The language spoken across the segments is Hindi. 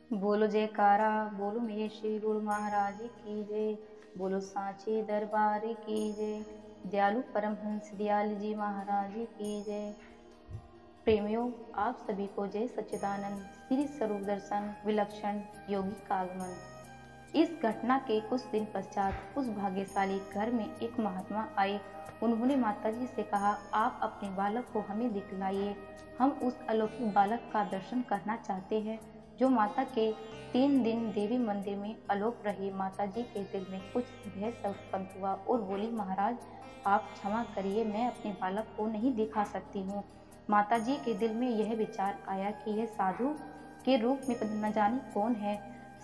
बोलो जयकारा, बोलो मेरे श्री गुरु महाराज की जय। बोलो सांचे दरबार की जय। दयालु परमहंस दयाल जी महाराज की जय। प्रेमियों, आप सभी को जय सच्चिदानंद श्री स्वरूप दर्शन विलक्षण योगी का आगमन। इस घटना के कुछ दिन पश्चात उस भाग्यशाली घर में एक महात्मा आए। उन्होंने माताजी से कहा, आप अपने बालक को हमें दिखलाइए, हम उस अलौकिक बालक का दर्शन करना चाहते हैं जो माता के 3 दिन देवी मंदिर में अलोप रही। माताजी के दिल में कुछ भय सा उत्पन्न हुआ और बोली, महाराज आप क्षमा करिए, मैं अपने बालक को नहीं दिखा सकती हूँ। माताजी के दिल में यह विचार आया कि यह साधु के रूप में न जाने कौन है,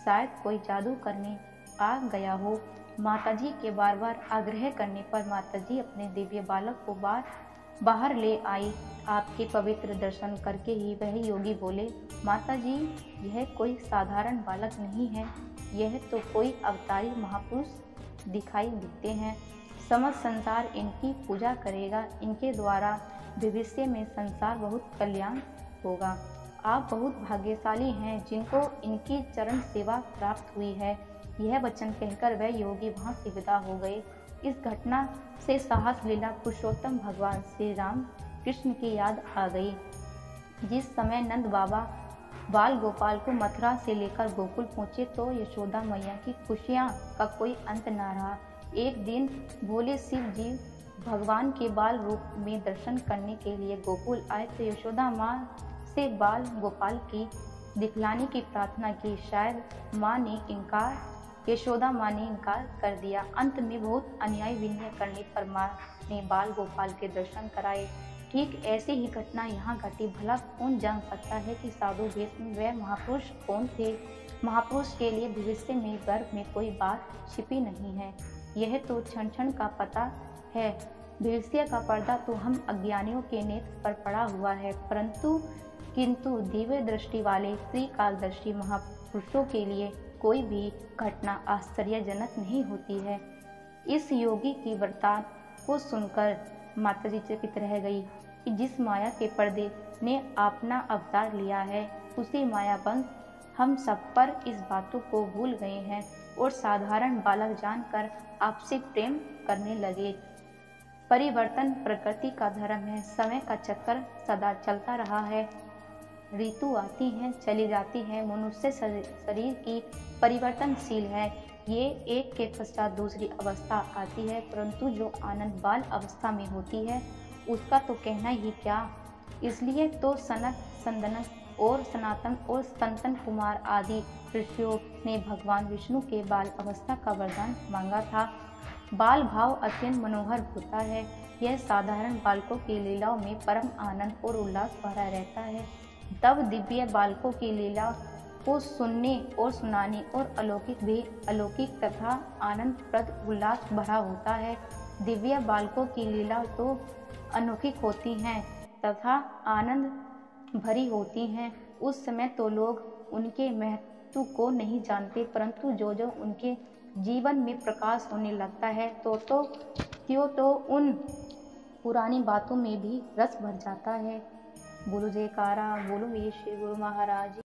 शायद कोई जादू करने आ गया हो। माताजी के बार बार आग्रह करने पर माताजी अपने दिव्य बालक को बाहर ले आई। आपके पवित्र दर्शन करके ही वह योगी बोले, माताजी यह कोई साधारण बालक नहीं है, यह तो कोई अवतारी महापुरुष दिखाई देते हैं। समस्त संसार इनकी पूजा करेगा, इनके द्वारा भविष्य में संसार बहुत कल्याण होगा। आप बहुत भाग्यशाली हैं जिनको इनकी चरण सेवा प्राप्त हुई है। यह वचन कहकर वह योगी वहां से विदा हो गए। इस घटना से साहस लीला पुरुषोत्तम भगवान श्री राम कृष्ण की याद आ गई। जिस समय नंद बाबा बाल गोपाल को मथुरा से लेकर गोकुल पहुंचे तो यशोदा मैया की खुशियां का कोई अंत न रहा। एक दिन भोले शिव जी भगवान के बाल रूप में दर्शन करने के लिए गोकुल आए तो यशोदा माँ से बाल गोपाल की दिखलाने की प्रार्थना की। शायद यशोदा माँ ने इनकार कर दिया। अंत में बहुत अन्याय विनय करने पर माँ ने बाल गोपाल के दर्शन कराए। ठीक ऐसी ही घटना यहाँ घटी। भला कौन जान सकता है कि साधु वेश में वह महापुरुष कौन थे। महापुरुष के लिए भविष्य में गर्भ में कोई बात छिपी नहीं है, यह तो क्षण क्षण का पता है। भविष्य का पर्दा तो हम अज्ञानियों के नेत्र पर पड़ा हुआ है, किंतु दिव्य दृष्टि वाले त्रिकालदर्शी महापुरुषों के लिए कोई भी घटना आश्चर्यजनक नहीं होती है। इस योगी की वृत्तांत को सुनकर माताजी चकित रह गई कि जिस माया के पर्दे ने अपना अवतार लिया है, उसी मायावंश हम सब पर इस बातों को भूल गए हैं और साधारण बालक जानकर आपसे प्रेम करने लगे। परिवर्तन प्रकृति का धर्म है। समय का चक्कर सदा चलता रहा है। ऋतु आती हैं चली जाती हैं। मनुष्य शरीर की परिवर्तनशील है। ये एक के पश्चात दूसरी अवस्था आती है, परंतु जो आनंद बाल अवस्था में होती है उसका तो कहना ही क्या। इसलिए तो सनक संदनक और सनातन और संतन कुमार आदि ऋषियों ने भगवान विष्णु के बाल अवस्था का वरदान मांगा था। बाल भाव अत्यंत मनोहर होता है। यह साधारण बालकों की लीलाओं में परम आनंद और उल्लास भरा रहता है। तब दिव्य बालकों की लीला को सुनने और सुनाने और अलौकिक तथा आनंदप्रद उल्लास भरा होता है। दिव्य बालकों की लीला तो अलौकिक होती हैं तथा आनंद भरी होती हैं। उस समय तो लोग उनके महत्व को नहीं जानते, परंतु जो जो उनके जीवन में प्रकाश होने लगता है तो उन पुरानी बातों में भी रस भर जाता है। बोलो जयकारा, बोलो मेरे श्री गुरु महाराज।